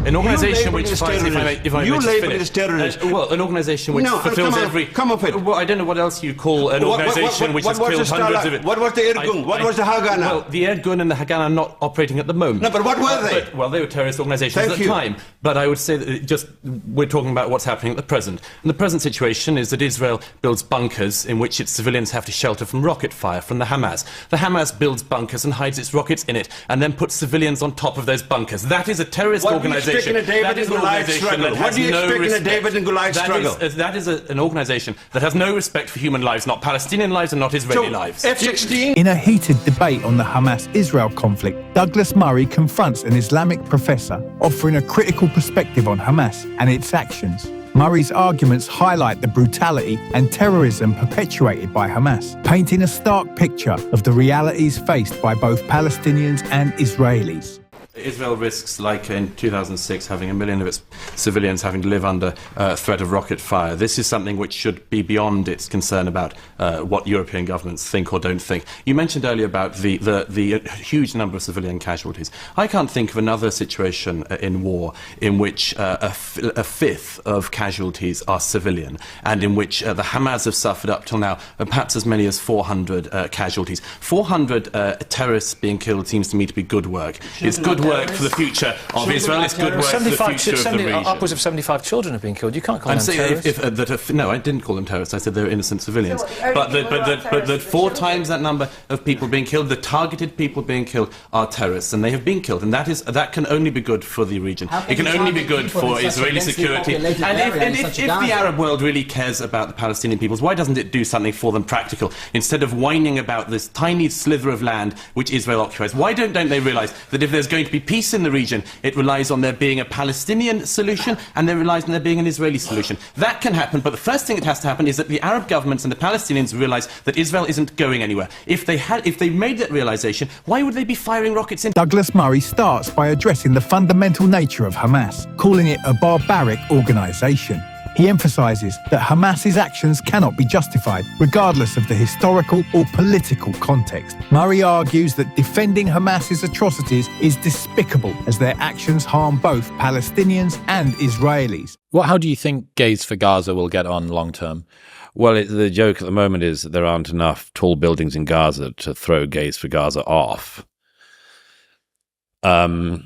An organisation which fights, if I you may label it as terrorist. Well, an organisation which fulfills every... Come off it. Well, I don't know what else you call an organisation which has killed hundreds of it. What was the Irgun? What was the Haganah? Well, the Irgun and the Haganah are not operating at the moment. No, but what were they? Well, they were terrorist organisations at the time. But I would say that we're talking about what's happening at the present. And the present situation is that Israel builds bunkers in which its civilians have to shelter from rocket fire from the Hamas. The Hamas builds bunkers and hides its rockets in it, and then puts civilians on top of those bunkers. That is a terrorist organisation. That is an organisation that has no respect. That is an organisation that has no respect for human lives, not Palestinian lives and not Israeli lives. F-16. In a heated debate on the Hamas-Israel conflict, Douglas Murray confronts an Islamic professor, offering a critical perspective on Hamas and its actions. Murray's arguments highlight the brutality and terrorism perpetuated by Hamas, painting a stark picture of the realities faced by both Palestinians and Israelis. Israel risks, like in 2006, having 1 million of its civilians having to live under threat of rocket fire. This is something which should be beyond its concern about what European governments think or don't think. You mentioned earlier about the huge number of civilian casualties. I can't think of another situation in war in which a fifth of casualties are civilian, and in which the Hamas have suffered up till now perhaps as many as 400 casualties. 400 terrorists being killed seems to me to be good work. It's good work for the future of Israel. It's good work for the future of the region. Upwards of 75 children have been killed. You can't call them terrorists. No, I didn't call them terrorists. I said they were innocent civilians. But that 4 times that number of people being killed, the targeted people being killed, are terrorists, and they have been killed. And that can only be good for the region. It can only be good for Israeli security. And if the Arab world really cares about the Palestinian peoples, why doesn't it do something for them practical instead of whining about this tiny slither of land which Israel occupies? Why don't they realise that if there's going to be peace in the region, it relies on there being a Palestinian solution, and there relies on there being an Israeli solution? That can happen, but the first thing that has to happen is that the Arab governments and the Palestinians realise that Israel isn't going anywhere. If they made that realisation, why would they be firing rockets in? Douglas Murray starts by addressing the fundamental nature of Hamas, calling it a barbaric organisation. He emphasises that Hamas's actions cannot be justified, regardless of the historical or political context. Murray argues that defending Hamas's atrocities is despicable, as their actions harm both Palestinians and Israelis. How do you think Gays for Gaza will get on long term? Well, the joke at the moment is that there aren't enough tall buildings in Gaza to throw Gays for Gaza off. But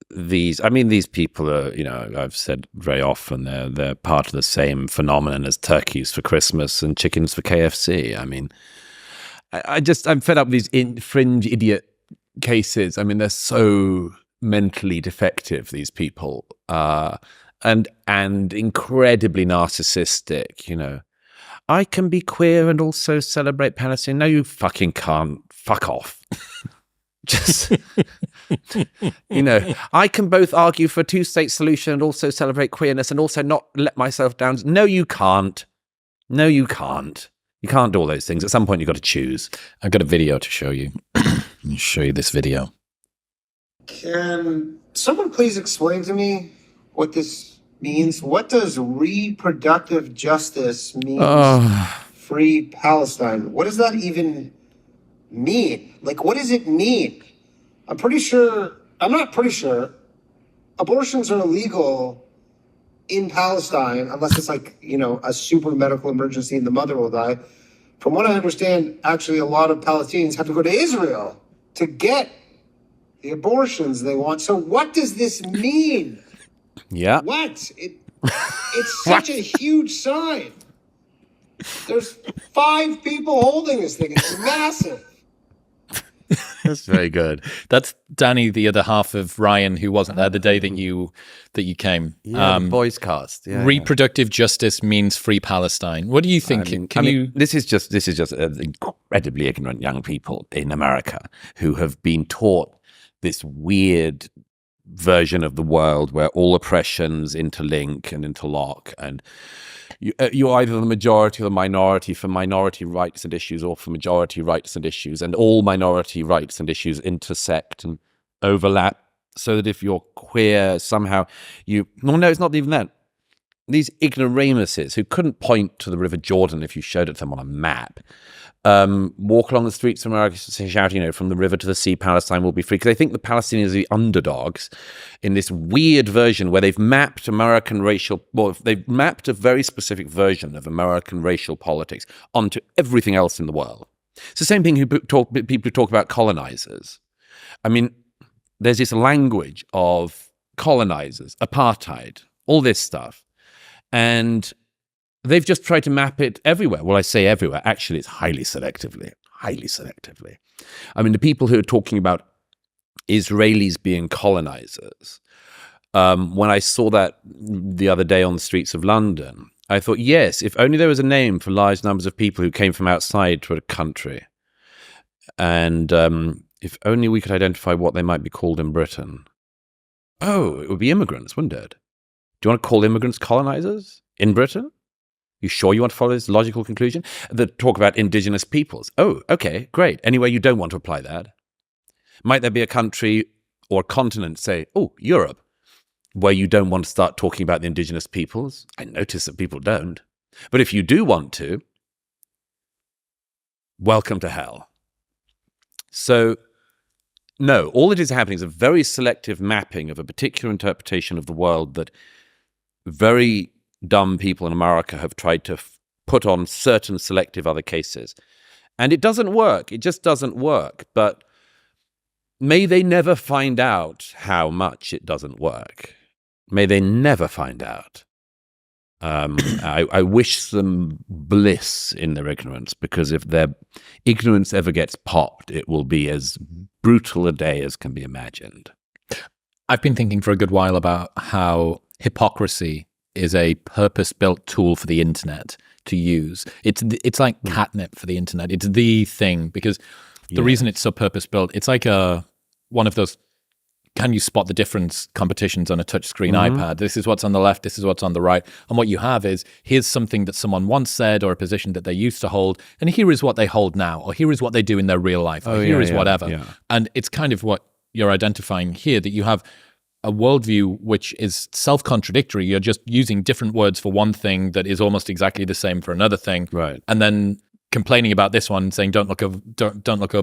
these people are, I've said very often, they're part of the same phenomenon as turkeys for Christmas and chickens for KFC. I mean, I'm fed up with these fringe idiot cases. They're so mentally defective, these people, and incredibly narcissistic. I can be queer and also celebrate Palestine. No, you fucking can't. Fuck off. Just, I can both argue for a 2-state solution and also celebrate queerness and also not let myself down. No, you can't. No, you can't. You can't do all those things. At some point, you've got to choose. I've got a video to show you. I'll show you this video. Can someone please explain to me what this means? What does reproductive justice mean? Free Palestine. What does that even mean? What does it mean? I'm not pretty sure abortions are illegal in Palestine unless it's a super medical emergency and the mother will die. From what I understand, actually a lot of Palestinians have to go to Israel to get the abortions they want. So what does this mean? Yeah. What? It's such a huge sign. There's 5 people holding this thing. It's massive. That's very good. That's Danny, the other half of Ryan, who wasn't there the day that you came. Yeah, boys cast. Yeah, reproductive justice means free Palestine. What do you think? This is just incredibly ignorant young people in America who have been taught this weird version of the world where all oppressions interlink and interlock, and you're either the majority or the minority for minority rights and issues, or for majority rights and issues, and all minority rights and issues intersect and overlap, so that if you're queer, somehow no, it's not even that. these ignoramuses who couldn't point to the River Jordan if you showed it to them on a map, walk along the streets of America shouting, from the river to the sea, Palestine will be free. Because they think the Palestinians are the underdogs in this weird version where they've mapped they've mapped a very specific version of American racial politics onto everything else in the world. It's the same thing people who talk about colonizers. I mean, there's this language of colonizers, apartheid, all this stuff. And they've just tried to map it everywhere. Well, I say everywhere. Actually, it's highly selectively. I mean, the people who are talking about Israelis being colonizers, when I saw that the other day on the streets of London, I thought, yes, if only there was a name for large numbers of people who came from outside to a country. And if only we could identify what they might be called in Britain. Oh, it would be immigrants, wouldn't it? Do you want to call immigrants colonizers in Britain? You sure you want to follow this logical conclusion? The talk about indigenous peoples. Oh, okay, great. Anyway, you don't want to apply that. Might there be a country or continent, say, Europe, where you don't want to start talking about the indigenous peoples? I notice that people don't. But if you do want to, welcome to hell. So, no, all that is happening is a very selective mapping of a particular interpretation of the world that very dumb people in America have tried to put on certain selective other cases. And it doesn't work. It just doesn't work. But may they never find out how much it doesn't work. May they never find out. I wish them bliss in their ignorance, because if their ignorance ever gets popped, it will be as brutal a day as can be imagined. I've been thinking for a good while about how hypocrisy is a purpose-built tool for the internet to use. It's like catnip for the internet. It's the thing, because the reason it's so purpose-built, it's like one of those can you spot the difference competitions on a touchscreen iPad. This is what's on the left, this is what's on the right. And what you have is, here's something that someone once said or a position that they used to hold, and here is what they hold now, or here is what they do in their real life, or here is whatever. Yeah. And it's kind of what you're identifying here, that you have a worldview which is self-contradictory. You're just using different words for one thing that is almost exactly the same for another thing. Right. And then complaining about this one, saying don't look over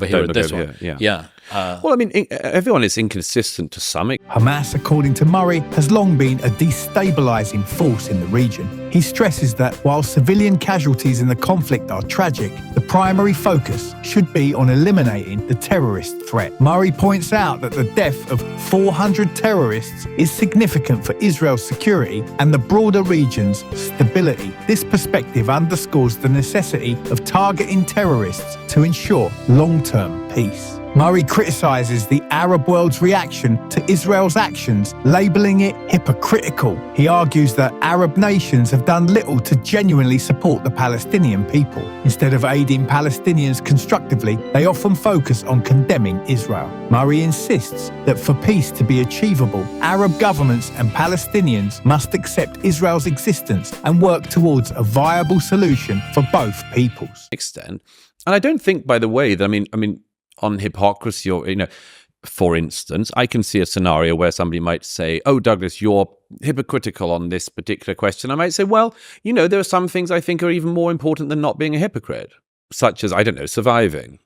here at this one. Yeah. Well, I mean, everyone is inconsistent to some extent. Hamas, according to Murray, has long been a destabilizing force in the region. He stresses that while civilian casualties in the conflict are tragic, the primary focus should be on eliminating the terrorist threat. Murray points out that the death of 400 terrorists is significant for Israel's security and the broader region's stability. This perspective underscores the necessity of targeting terrorists to ensure long-term peace. Murray criticizes the Arab world's reaction to Israel's actions, labeling it hypocritical. He argues that Arab nations have done little to genuinely support the Palestinian people. Instead of aiding Palestinians constructively, they often focus on condemning Israel. Murray insists that for peace to be achievable, Arab governments and Palestinians must accept Israel's existence and work towards a viable solution for both peoples. And I don't think, by the way, that I mean, on hypocrisy, or, for instance, I can see a scenario where somebody might say, oh, Douglas, you're hypocritical on this particular question. I might say, well, there are some things I think are even more important than not being a hypocrite, such as, I don't know, surviving.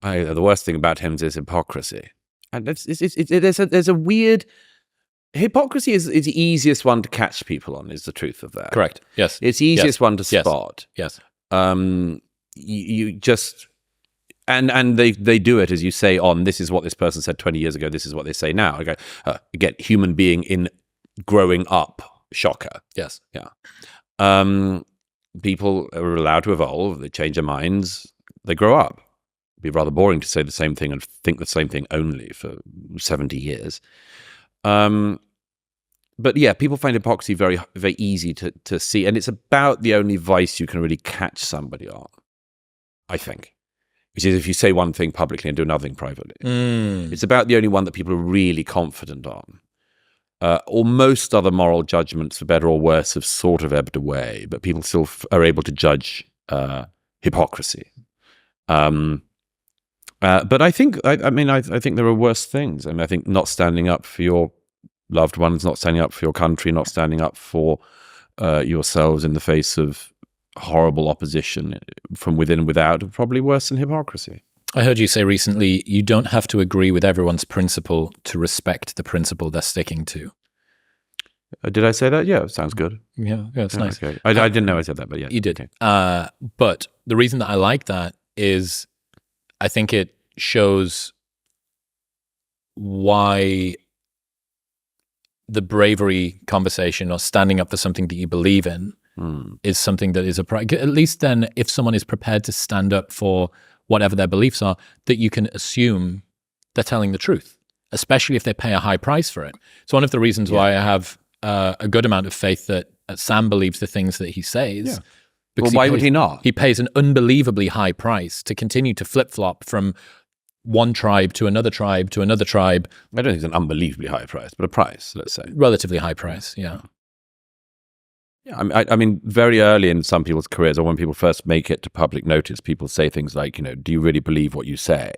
The worst thing about him is hypocrisy. And there's a weird... Hypocrisy is the easiest one to catch people on, is the truth of that. Correct. Yes. It's the easiest one to spot. Yes. You just... And they do it, as you say, on this is what this person said 20 years ago, this is what they say now. Okay, again, human being in growing up, shocker. Yes. Yeah. People are allowed to evolve, they change their minds, they grow up. It'd be rather boring to say the same thing and think the same thing only for 70 years. But yeah, people find hypocrisy very, very easy to see, and it's about the only vice you can really catch somebody on, I think. Which is if you say one thing publicly and do another thing privately. It's about the only one that people are really confident on. Or most other moral judgments, for better or worse, have sort of ebbed away, but people still are able to judge hypocrisy. But I think, I think there are worse things. I think not standing up for your loved ones, not standing up for your country, not standing up for yourselves in the face of horrible opposition from within and without, are probably worse than hypocrisy. I heard you say recently, you don't have to agree with everyone's principle to respect the principle they're sticking to. Did I say that? Yeah, sounds good. Yeah, it's nice. Okay. I didn't know I said that, but yeah. You did. Okay. But the reason that I like that is I think it shows why the bravery conversation or standing up for something that you believe in is something that is at least then if someone is prepared to stand up for whatever their beliefs are, that you can assume they're telling the truth, especially if they pay a high price for it. It's one of the reasons why I have a good amount of faith that Sam believes the things that he says. Yeah. Well, why would he not? He pays an unbelievably high price to continue to flip-flop from one tribe to another tribe to another tribe. I don't think it's an unbelievably high price, but a price, let's say. Relatively high price, yeah. Yeah, I mean, very early in some people's careers, or when people first make it to public notice, people say things like, do you really believe what you say?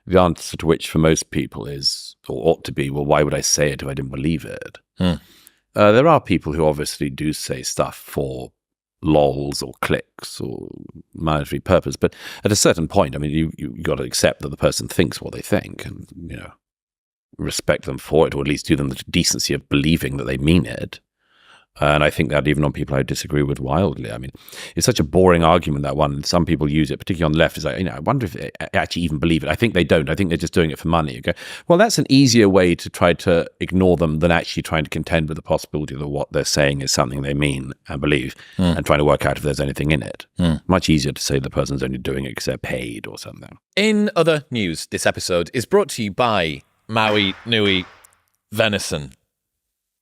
The answer to which for most people is, or ought to be, well, why would I say it if I didn't believe it? There are people who obviously do say stuff for lols or clicks or monetary purpose, but at a certain point, I mean, you got to accept that the person thinks what they think and, respect them for it, or at least do them the decency of believing that they mean it. And I think that even on people I disagree with wildly. I mean, it's such a boring argument, that one. Some people use it, particularly on the left, is like, I wonder if they actually even believe it. I think they don't. I think they're just doing it for money. Okay? Well, that's an easier way to try to ignore them than actually trying to contend with the possibility that what they're saying is something they mean and believe, and trying to work out if there's anything in it. Much easier to say the person's only doing it because they're paid or something. In other news, this episode is brought to you by Maui Nui Venison.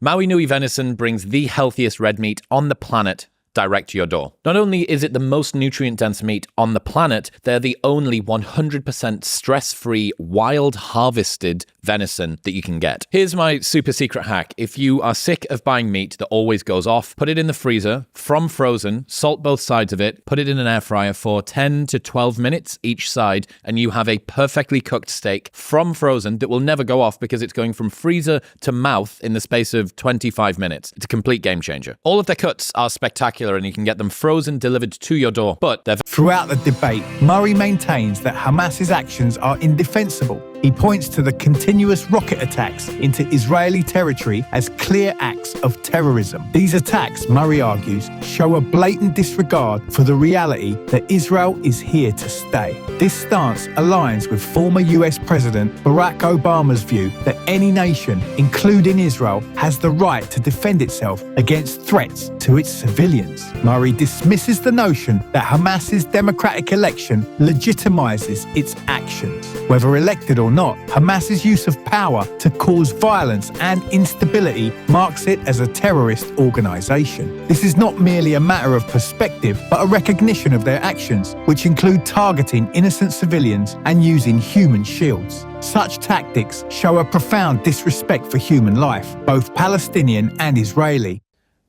Maui Nui Venison brings the healthiest red meat on the planet direct to your door. Not only is it the most nutrient-dense meat on the planet, they're the only 100% stress-free, wild-harvested venison that you can get. Here's my super secret hack. If you are sick of buying meat that always goes off, put it in the freezer, from frozen, salt both sides of it, put it in an air fryer for 10 to 12 minutes each side, and you have a perfectly cooked steak from frozen that will never go off because it's going from freezer to mouth in the space of 25 minutes. It's a complete game changer. All of their cuts are spectacular, and you can get them frozen delivered to your door. But throughout the debate, Murray maintains that Hamas's actions are indefensible. He points to the continuous rocket attacks into Israeli territory as clear acts of terrorism. These attacks, Murray argues, show a blatant disregard for the reality that Israel is here to stay. This stance aligns with former US President Barack Obama's view that any nation, including Israel, has the right to defend itself against threats to its civilians. Murray dismisses the notion that Hamas's democratic election legitimizes its actions. Whether elected or not, Hamas's use of power to cause violence and instability marks it as a terrorist organization. This is not merely a matter of perspective, but a recognition of their actions, which include targeting innocent civilians and using human shields. Such tactics show a profound disrespect for human life, both Palestinian and Israeli.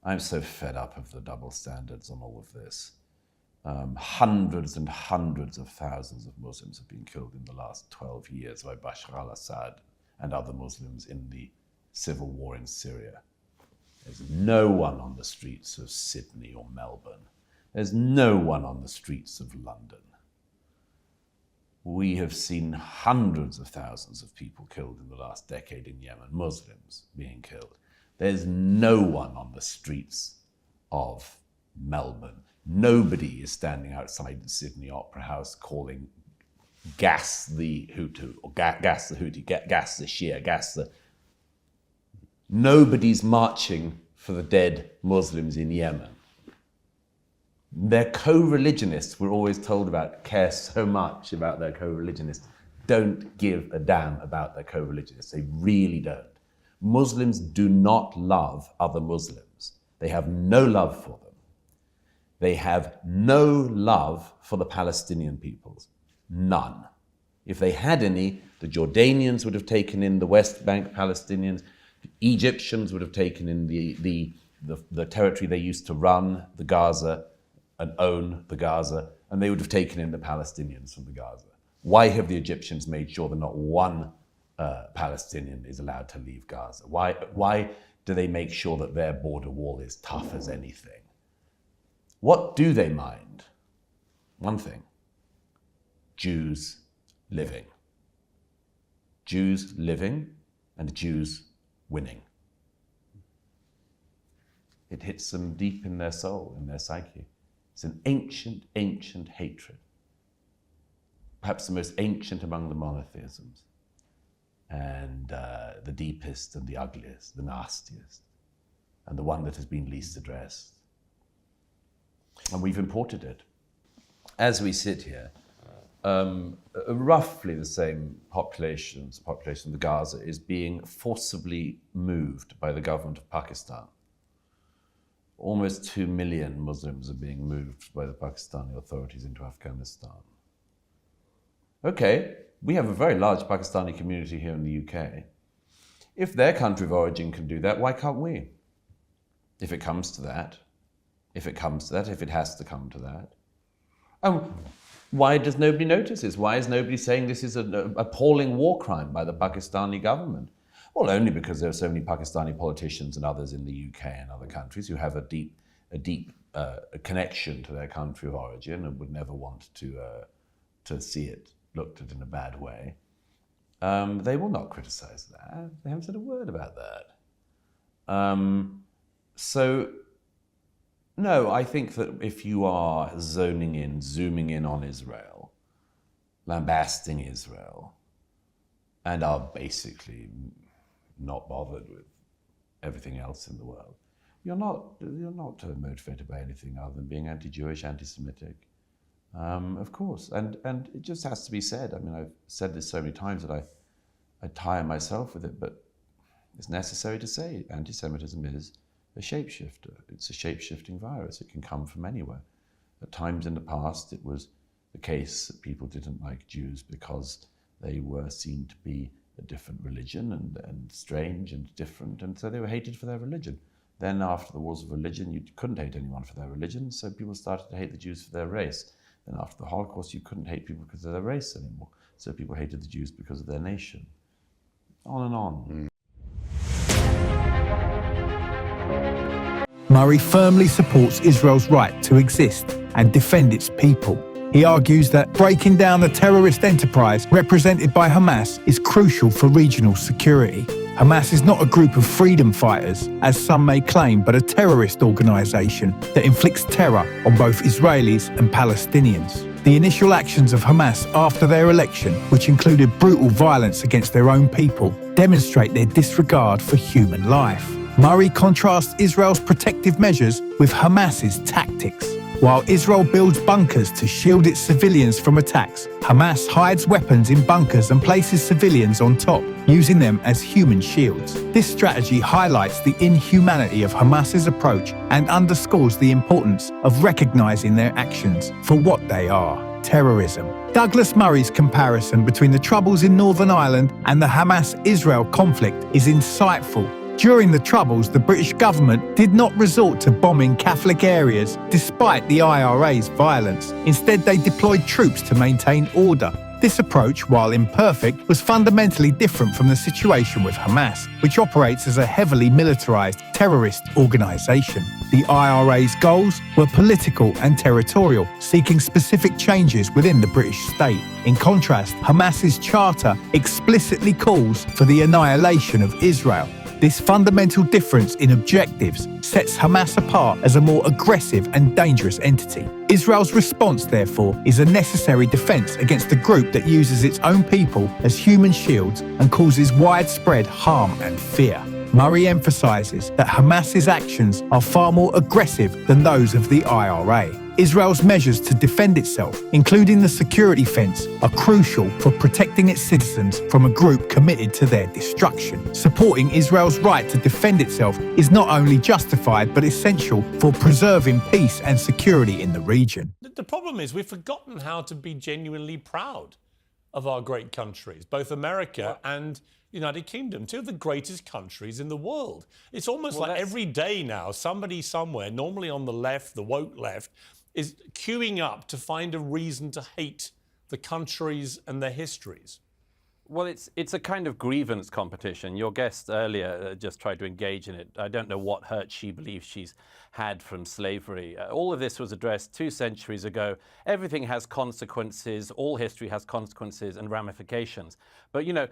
I'm so fed up of the double standards on all of this. Hundreds and hundreds of thousands of Muslims have been killed in the last 12 years by Bashar al-Assad and other Muslims in the civil war in Syria. There's no one on the streets of Sydney or Melbourne. There's no one on the streets of London. We have seen hundreds of thousands of people killed in the last decade in Yemen, Muslims being killed. There's no one on the streets of Melbourne. Nobody is standing outside the Sydney Opera House calling gas the Hutu, or gas the Houthi, gas the Shia, gas the... Nobody's marching for the dead Muslims in Yemen. Their co-religionists, we're always told about, care so much about their co-religionists, don't give a damn about their co-religionists. They really don't. Muslims do not love other Muslims. They have no love for them. They have no love for the Palestinian peoples. None. If they had any, the Jordanians would have taken in the West Bank Palestinians. The Egyptians would have taken in the territory they used to run, the Gaza, and own the Gaza, and they would have taken in the Palestinians from the Gaza. Why have the Egyptians made sure that not one Palestinian is allowed to leave Gaza? Why do they make sure that their border wall is tough as anything? What do they mind? One thing: Jews living. Jews living and Jews winning. It hits them deep in their soul, in their psyche. It's an ancient, ancient hatred. Perhaps the most ancient among the monotheisms. And the deepest and the ugliest, the nastiest, and the one that has been least addressed. And we've imported it. As we sit here, roughly the same population of Gaza is being forcibly moved by the government of Pakistan. Almost 2 million Muslims are being moved by the Pakistani authorities into Afghanistan. Okay, we have a very large Pakistani community here in the UK. If their country of origin can do that, why can't we? If it comes to that, if it has to come to that. Why does nobody notice this? Why is nobody saying this is an appalling war crime by the Pakistani government? Well, only because there are so many Pakistani politicians and others in the UK and other countries who have a deep connection to their country of origin and would never want to see it looked at in a bad way. They will not criticize that. They haven't said a word about that. So, no, I think that if you are zooming in on Israel, lambasting Israel, and are basically not bothered with everything else in the world, you're not motivated by anything other than being anti-Jewish, anti-Semitic. Of course, and it just has to be said. I mean, I've said this so many times that I tire myself with it, but it's necessary to say anti-Semitism is a shapeshifter. It's a shape-shifting virus. It can come from anywhere. At times in the past, it was the case that people didn't like Jews because they were seen to be a different religion and strange and different, and so they were hated for their religion. Then after the wars of religion, you couldn't hate anyone for their religion, so people started to hate the Jews for their race. Then after the Holocaust, you couldn't hate people because of their race anymore, so people hated the Jews because of their nation. On and on. Murray firmly supports Israel's right to exist and defend its people. He argues that breaking down the terrorist enterprise represented by Hamas is crucial for regional security. Hamas is not a group of freedom fighters, as some may claim, but a terrorist organisation that inflicts terror on both Israelis and Palestinians. The initial actions of Hamas after their election, which included brutal violence against their own people, demonstrate their disregard for human life. Murray contrasts Israel's protective measures with Hamas's tactics. While Israel builds bunkers to shield its civilians from attacks, Hamas hides weapons in bunkers and places civilians on top, using them as human shields. This strategy highlights the inhumanity of Hamas's approach and underscores the importance of recognizing their actions for what they are: terrorism. Douglas Murray's comparison between the troubles in Northern Ireland and the Hamas-Israel conflict is insightful. During the Troubles, the British government did not resort to bombing Catholic areas despite the IRA's violence. Instead, they deployed troops to maintain order. This approach, while imperfect, was fundamentally different from the situation with Hamas, which operates as a heavily militarized terrorist organization. The IRA's goals were political and territorial, seeking specific changes within the British state. In contrast, Hamas's charter explicitly calls for the annihilation of Israel. This fundamental difference in objectives sets Hamas apart as a more aggressive and dangerous entity. Israel's response, therefore, is a necessary defense against a group that uses its own people as human shields and causes widespread harm and fear. Murray emphasizes that Hamas's actions are far more aggressive than those of the IRA. Israel's measures to defend itself, including the security fence, are crucial for protecting its citizens from a group committed to their destruction. Supporting Israel's right to defend itself is not only justified but essential for preserving peace and security in the region. The problem is we've forgotten how to be genuinely proud of our great countries, both America and the United Kingdom, two of the greatest countries in the world. It's almost like every day now, somebody somewhere, normally on the left, the woke left, is queuing up to find a reason to hate the countries and their histories. Well, it's a kind of grievance competition. Your guest earlier just tried to engage in it. I don't know what hurt she believes she's had from slavery. All of this was addressed 2 centuries ago. Everything has consequences. All history has consequences and ramifications. But, you know,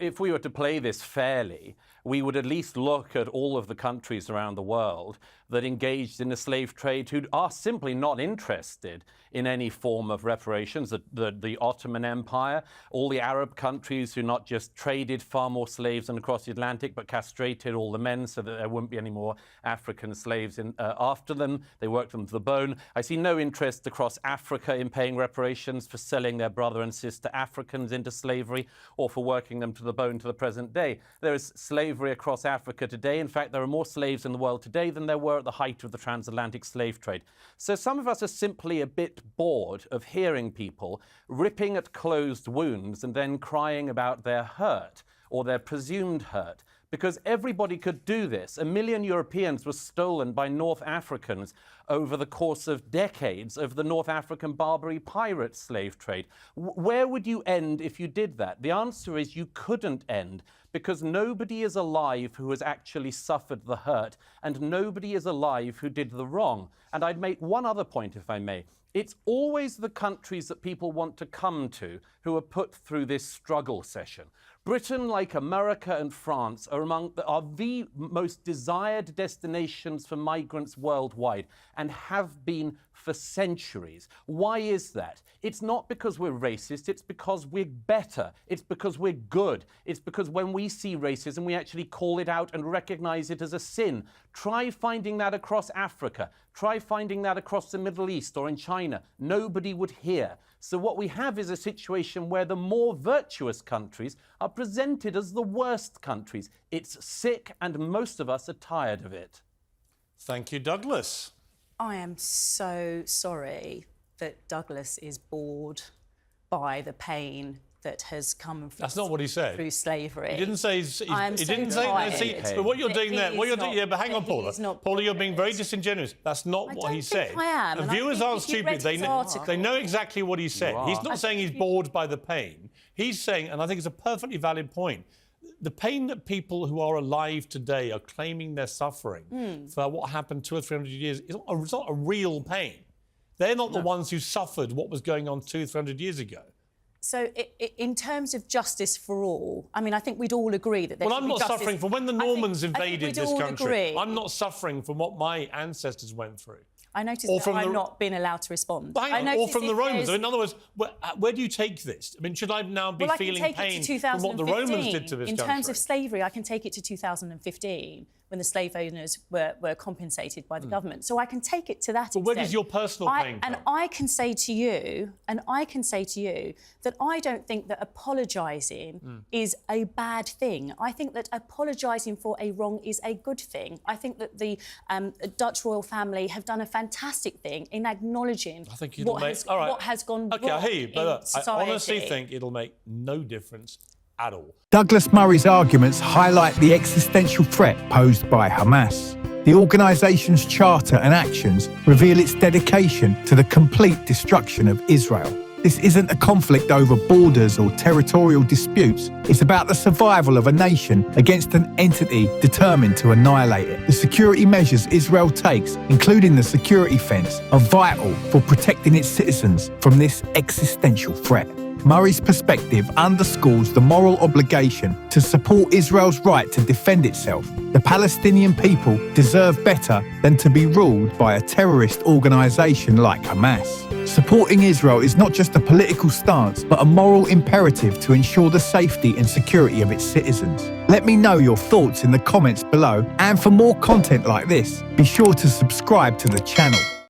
if we were to play this fairly, we would at least look at all of the countries around the world that engaged in the slave trade who are simply not interested in any form of reparations. The Ottoman Empire, all the Arab countries who not just traded far more slaves than across the Atlantic, but castrated all the men so that there wouldn't be any more African slaves after them. They worked them to the bone. I see no interest across Africa in paying reparations for selling their brother and sister Africans into slavery or for working them to the bone to the present day. There is slavery across Africa today. In fact, there are more slaves in the world today than there were at the height of the transatlantic slave trade. So some of us are simply a bit bored of hearing people ripping at closed wounds and then crying about their hurt or their presumed hurt. Because everybody could do this. 1 million Europeans were stolen by North Africans over the course of decades of the North African Barbary pirate slave trade. Where would you end if you did that? The answer is you couldn't end, because nobody is alive who has actually suffered the hurt, and nobody is alive who did the wrong. And I'd make one other point, if I may. It's always the countries that people want to come to who are put through this struggle session. Britain, like America and France, are the most desired destinations for migrants worldwide and have been for centuries. Why is that? It's not because we're racist, it's because we're better. It's because we're good. It's because when we see racism, we actually call it out and recognize it as a sin. Try finding that across Africa. Try finding that across the Middle East or in China. Nobody would hear. So what we have is a situation where the more virtuous countries are presented as the worst countries. It's sick, and most of us are tired of it. Thank you, Douglas. I am so sorry that Douglas is bored by the pain that has come from That's not what he said. Through slavery. He didn't say. He didn't say. But what you're doing there, yeah. But hang on, Paula. Paula, you're being very disingenuous. That's not what he said. I am. And viewers aren't stupid. They know exactly what he said. He's not saying he's bored by the pain. He's saying, and I think it's a perfectly valid point, the pain that people who are alive today are claiming they're suffering for what happened 200 or 300 years is not a real pain. They're not the ones who suffered what was going on 200 or 300 years ago. So in terms of justice for all, I mean, I think we'd all agree that there should be justice. Well, I'm not suffering from when the Normans invaded this country. I'm not suffering from what my ancestors went through. I noticed that I'm not being allowed to respond. Or from the Romans. In other words, where do you take this? I mean, should I now be feeling pain from what the Romans did to this country? In terms of slavery, I can take it to 2015, when the slave owners were compensated by the government. So I can take it to that extent. But where does your personal pain come? And I can say to you that I don't think that apologising is a bad thing. I think that apologising for a wrong is a good thing. I think that the Dutch royal family have done a fantastic thing in acknowledging what has gone wrong. Okay, I hear you, but society. I honestly think it'll make no difference at all. Douglas Murray's arguments highlight the existential threat posed by Hamas. The organisation's charter and actions reveal its dedication to the complete destruction of Israel. This isn't a conflict over borders or territorial disputes. It's about the survival of a nation against an entity determined to annihilate it. The security measures Israel takes, including the security fence, are vital for protecting its citizens from this existential threat. Murray's perspective underscores the moral obligation to support Israel's right to defend itself. The Palestinian people deserve better than to be ruled by a terrorist organisation like Hamas. Supporting Israel is not just a political stance, but a moral imperative to ensure the safety and security of its citizens. Let me know your thoughts in the comments below, and for more content like this, be sure to subscribe to the channel.